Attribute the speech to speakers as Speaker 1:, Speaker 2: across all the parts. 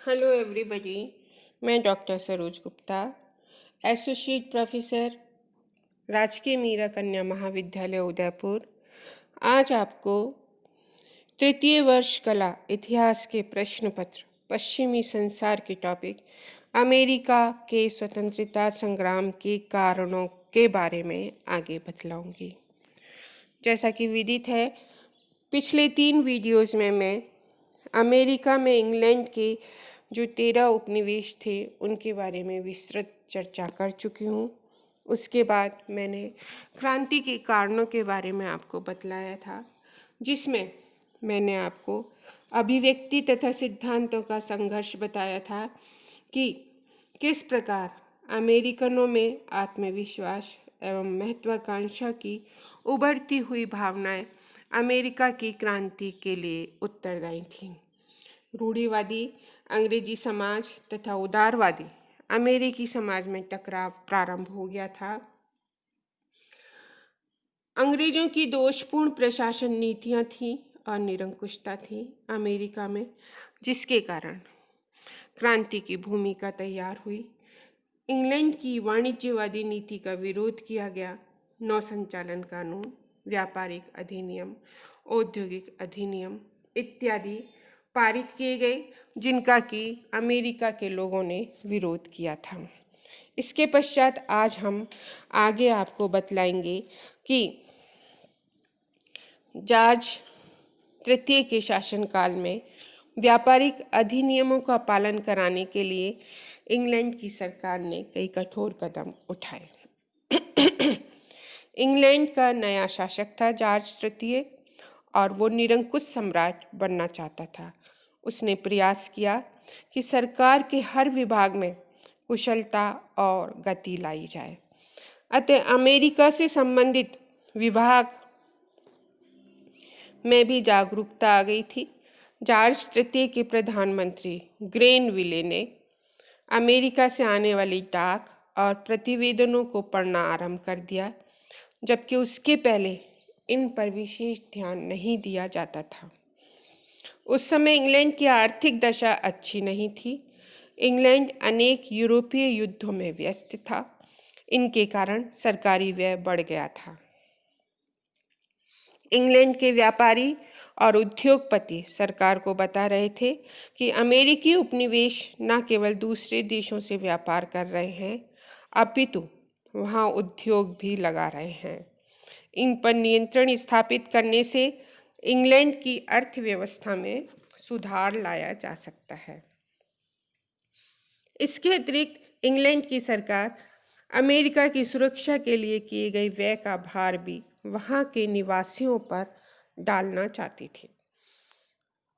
Speaker 1: Hello everybody. मैं doctor Saroj Gupta, associate professor, राजकीय मीरा कन्या महाविद्यालय उदयपुर। आज आपको तृतीय वर्ष कला इतिहास के प्रश्न पत्र पश्चिमी संसार के टॉपिक अमेरिका के स्वतंत्रता संग्राम के कारणों के बारे में आगे बतलाऊंगी। जैसा कि विदित है, पिछले 3 वीडियोस में मैं अमेरिका में इंग्लैंड के जो 13 उपनिवेश थे उनके बारे में विस्तृत चर्चा कर चुकी हूँ। उसके बाद मैंने क्रांति के कारणों के बारे में आपको बतलाया था, जिसमें मैंने आपको अभिव्यक्ति तथा सिद्धांतों का संघर्ष बताया था कि किस प्रकार अमेरिकनों में आत्मविश्वास एवं महत्वाकांक्षा की उभरती हुई भावनाएं अमेरिका की क्रांति के लिए उत्तरदायी थीं। रूढ़िवादी अंग्रेजी समाज तथा उदारवादी अमेरिकी समाज में टकराव प्रारंभ हो गया था। अंग्रेजों की दोषपूर्ण प्रशासन नीतियां थीं और निरंकुशता थी अमेरिका में, जिसके कारण क्रांति की भूमिका तैयार हुई। इंग्लैंड की वाणिज्यवादी नीति का विरोध किया गया। नौ संचालन कानून, व्यापारिक अधिनियम, औद्योगिक अधिनियम इत्यादि पारित किए गए, जिनका कि अमेरिका के लोगों ने विरोध किया था। इसके पश्चात आज हम आगे आपको बतलाएंगे कि जॉर्ज तृतीय के शासनकाल में व्यापारिक अधिनियमों का पालन कराने के लिए इंग्लैंड की सरकार ने कई कठोर कदम उठाए। इंग्लैंड का नया शासक था जॉर्ज तृतीय और वो निरंकुश सम्राट बनना चाहता था। उसने प्रयास किया कि सरकार के हर विभाग में कुशलता और गति लाई जाए। अतः अमेरिका से संबंधित विभाग में भी जागरूकता आ गई थी। जॉर्ज तृतीय के प्रधानमंत्री ग्रेनविले ने अमेरिका से आने वाली डाक और प्रतिवेदनों को पढ़ना आरंभ कर दिया, जबकि उसके पहले इन पर विशेष ध्यान नहीं दिया जाता था। उस समय इंग्लैंड की आर्थिक दशा अच्छी नहीं थी। इंग्लैंड अनेक यूरोपीय युद्धों में व्यस्त था। इनके कारण सरकारी व्यय बढ़ गया था। इंग्लैंड के व्यापारी और उद्योगपति सरकार को बता रहे थे कि अमेरिकी उपनिवेश न केवल दूसरे देशों से व्यापार कर रहे हैं, अपितु वहाँ उद्योग भी लगा रहे हैं। इन पर नियंत्रण स्थापित करने से इंग्लैंड की अर्थव्यवस्था में सुधार लाया जा सकता है। इसके अतिरिक्त इंग्लैंड की सरकार अमेरिका की सुरक्षा के लिए किए गए व्यय का भार भी वहाँ के निवासियों पर डालना चाहती थी।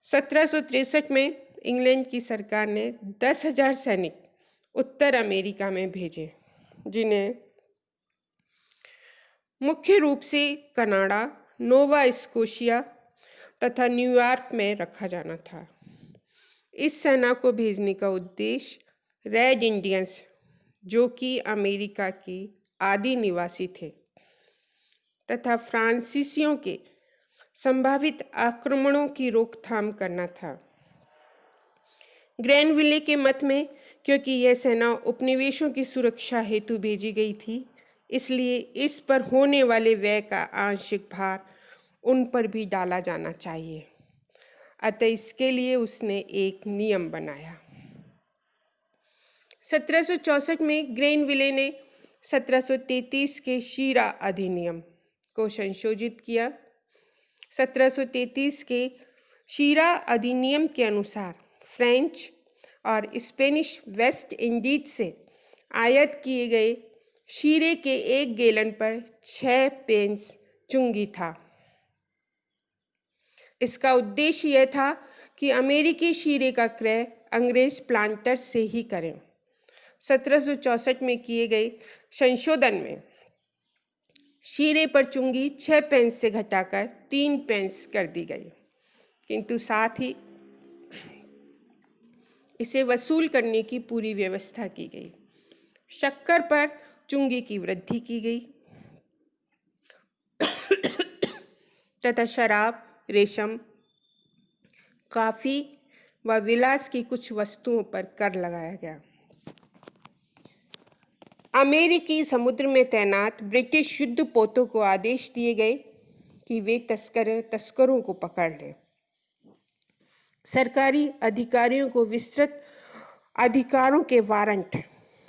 Speaker 1: 1763 में इंग्लैंड की सरकार ने 10,000 सैनिक उत्तर अमेरिका में भेजे, जिन्हें मुख्य रूप से कनाडा, नोवा स्कोशिया तथा न्यूयॉर्क में रखा जाना था। इस सेना को भेजने का उद्देश्य रेड इंडियंस, जो कि अमेरिका के आदि निवासी थे, तथा फ्रांसीसियों के संभावित आक्रमणों की रोकथाम करना था। ग्रेनविले के मत में, क्योंकि यह सेना उपनिवेशों की सुरक्षा हेतु भेजी गई थी, इसलिए इस पर होने वाले व्यय का आंशिक भार उन पर भी डाला जाना चाहिए। अतः इसके लिए उसने एक नियम बनाया। 1764 में ग्रेनविले ने 1733 के शीरा अधिनियम को संशोधित किया। 1733 के शीरा अधिनियम के अनुसार फ्रेंच और स्पेनिश वेस्ट इंडीज से आयात किए गए शीरे के 1 गैलन पर 6 पेंस चुंगी था। इसका उद्देश्य यह था कि अमेरिकी शीरे का क्रय अंग्रेज प्लांटर्स से ही करें। 1764 में किए गए संशोधन में शीरे पर चुंगी 6 पेंस से घटाकर 3 पेंस कर दी गई, किंतु साथ ही इसे वसूल करने की पूरी व्यवस्था की गई। शक्कर पर चुंगी की वृद्धि की गई तथा शराब, रेशम, कॉफी, व विलास की कुछ वस्तुओं पर कर लगाया गया। अमेरिकी समुद्र में तैनात ब्रिटिश युद्धपोतों को आदेश दिए गए कि वे तस्करों को पकड़ लें। सरकारी अधिकारियों को विस्तृत अधिकारों के वारंट,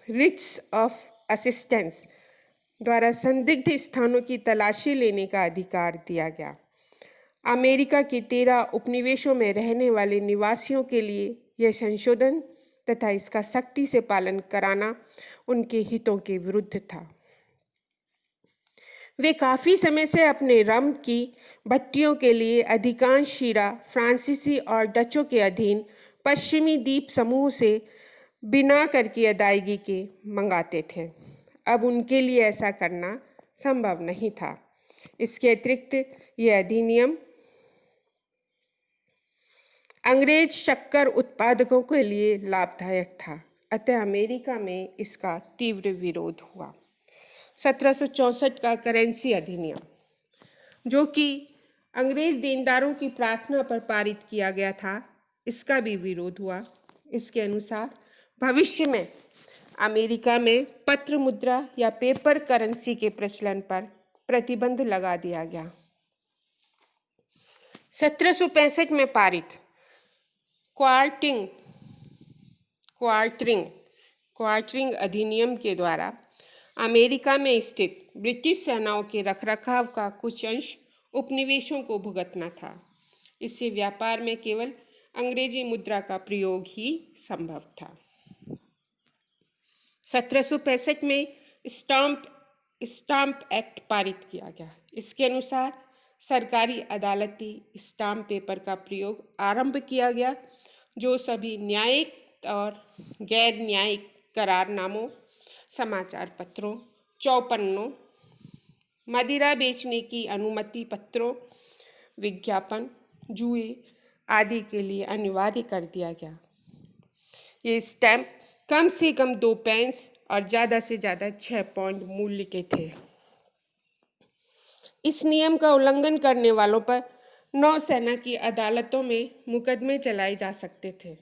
Speaker 1: रिट्स ऑफ असिस्टेंस द्वारा संदिग्ध स्थानों की तलाशी लेने का अधिकार दिया गया। अमेरिका के 13 उपनिवेशों में रहने वाले निवासियों के लिए यह संशोधन तथा इसका सख्ती से पालन कराना उनके हितों के विरुद्ध था। वे काफ़ी समय से अपने रम की भट्टियों के लिए अधिकांश शीरा फ्रांसीसी और डचों के अधीन पश्चिमी द्वीप समूह से बिना कर की अदायगी के मंगाते थे। अब उनके लिए ऐसा करना संभव नहीं था। इसके अतिरिक्त यह अधिनियम अंग्रेज शक्कर उत्पादकों के लिए लाभदायक था, अतः अमेरिका में इसका तीव्र विरोध हुआ। 1764 का करेंसी अधिनियम, जो कि अंग्रेज देनदारों की प्रार्थना पर पारित किया गया था, इसका भी विरोध हुआ। इसके अनुसार भविष्य में अमेरिका में पत्र मुद्रा या पेपर करेंसी के प्रचलन पर प्रतिबंध लगा दिया गया। 1765 में पारित क्वार्टरिंग अधिनियम के द्वारा अमेरिका में स्थित ब्रिटिश सेनाओं के रखरखाव का कुछ अंश उपनिवेशों को भुगतना था। इससे व्यापार में केवल अंग्रेजी मुद्रा का प्रयोग ही संभव था। 1765 में स्टाम्प एक्ट पारित किया गया। इसके अनुसार सरकारी अदालती स्टाम्प पेपर का प्रयोग आरंभ किया गया, जो सभी न्यायिक और गैर न्यायिक करारनामों, समाचार पत्रों, चौपन्नों, मदिरा बेचने की अनुमति पत्रों, विज्ञापन, जुए आदि के लिए अनिवार्य कर दिया गया। ये स्टैम्प कम से कम 2 पेंस और ज़्यादा से ज़्यादा 6 पाउंड मूल्य के थे। इस नियम का उल्लंघन करने वालों पर नौसेना की अदालतों में मुकदमे चलाए जा सकते थे।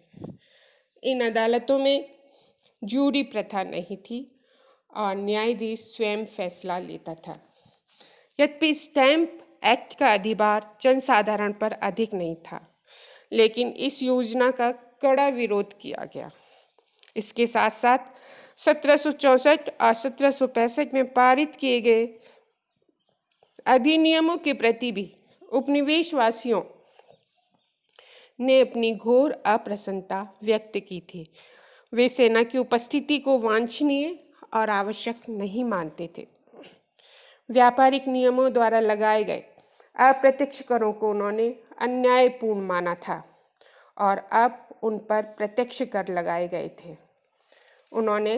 Speaker 1: इन अदालतों में जूरी प्रथा नहीं थी और न्यायाधीश स्वयं फैसला लेता था। यद्यपि स्टैम्प एक्ट का अधिभार जनसाधारण पर अधिक नहीं था, लेकिन इस योजना का कड़ा विरोध किया गया। इसके साथ साथ 1764 और 1765 में पारित किए गए अधिनियमों के प्रति भी उपनिवेशवासियों ने अपनी घोर अप्रसन्नता व्यक्त की थी। वे सेना की उपस्थिति को वांछनीय और आवश्यक नहीं मानते थे। व्यापारिक नियमों द्वारा लगाए गए अप्रत्यक्ष करों को उन्होंने अन्यायपूर्ण माना था और अब उन पर प्रत्यक्ष कर लगाए गए थे। उन्होंने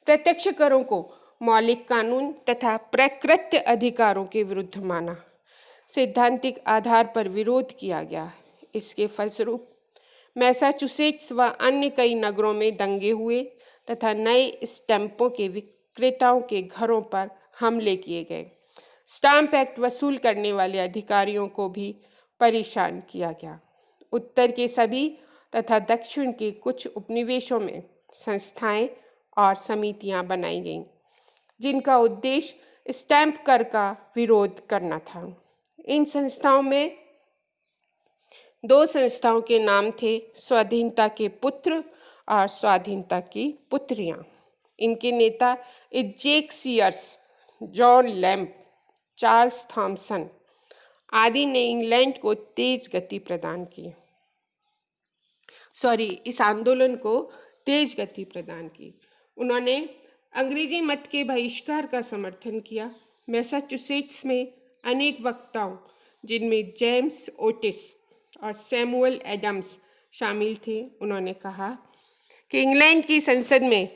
Speaker 1: प्रत्यक्ष करों को मौलिक कानून तथा प्रकृति अधिकारों के विरुद्ध माना। सैद्धांतिक आधार पर विरोध किया गया। इसके फलस्वरूप मैसाचुसेट्स व अन्य कई नगरों में दंगे हुए तथा नए स्टैंपों के विक्रेताओं के घरों पर हमले किए गए। स्टाम्प एक्ट वसूल करने वाले अधिकारियों को भी परेशान किया गया। उत्तर के सभी तथा दक्षिण के कुछ उपनिवेशों में संस्थाएं और समितियां बनाई गईं, जिनका उद्देश्य स्टैम्प कर का विरोध करना था। इन संस्थाओं में 2 संस्थाओं के नाम थे, स्वाधीनता के पुत्र और स्वाधीनता की पुत्रियां। इनके नेता Isaac Sears, John Lamb, Charles Thomson आदि ने इंग्लैंड को इस आंदोलन को तेज गति प्रदान की। उन्होंने अंग्रेजी मत के बहिष्कार का समर्थन किया। मैसाचुसेट्स में अनेक वक्ताओं, जिनमें जेम्स ओटिस और सैमुअल एडम्स शामिल थे, उन्होंने कहा कि इंग्लैंड की संसद में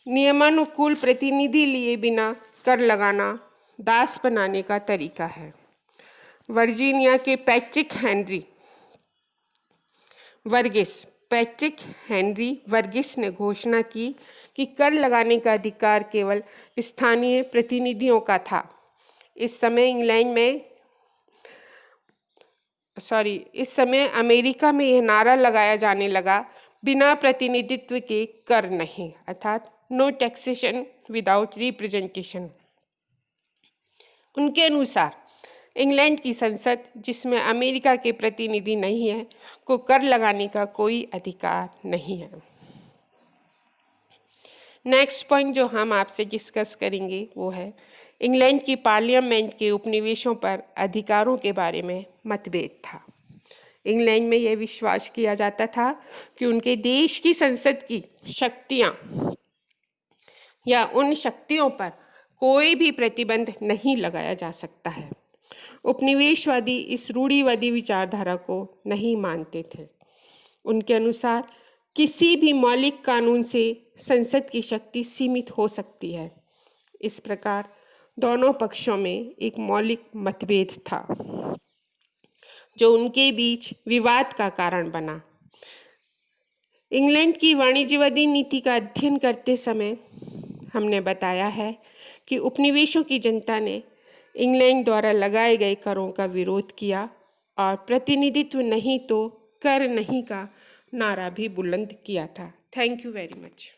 Speaker 1: नियमानुकूल प्रतिनिधि लिए बिना कर लगाना दास बनाने का तरीका है। वर्जीनिया के पैट्रिक हेनरी वर्गिस ने घोषणा की कि कर लगाने का अधिकार केवल स्थानीय प्रतिनिधियों का था। इस समय इंग्लैंड में इस समय अमेरिका में यह नारा लगाया जाने लगा, बिना प्रतिनिधित्व के कर नहीं, अर्थात नो टैक्सेशन विदाउट रिप्रेजेंटेशन। उनके अनुसार इंग्लैंड की संसद, जिसमें अमेरिका के प्रतिनिधि नहीं है, को कर लगाने का कोई अधिकार नहीं है। नेक्स्ट पॉइंट जो हम आपसे डिस्कस करेंगे वो है इंग्लैंड की पार्लियामेंट के उपनिवेशों पर अधिकारों के बारे में मतभेद था। इंग्लैंड में यह विश्वास किया जाता था कि उनके देश की संसद की शक्तियां या उन शक्तियों पर कोई भी प्रतिबंध नहीं लगाया जा सकता है। उपनिवेशवादी इस रूढ़िवादी विचारधारा को नहीं मानते थे। उनके अनुसार किसी भी मौलिक कानून से संसद की शक्ति सीमित हो सकती है। इस प्रकार दोनों पक्षों में एक मौलिक मतभेद था जो उनके बीच विवाद का कारण बना। इंग्लैंड की वाणिज्यवादी नीति का अध्ययन करते समय हमने बताया है कि उपनिवेशों की जनता ने इंग्लैंड द्वारा लगाए गए करों का विरोध किया और प्रतिनिधित्व नहीं तो कर नहीं का नारा भी बुलंद किया था। Thank you very much.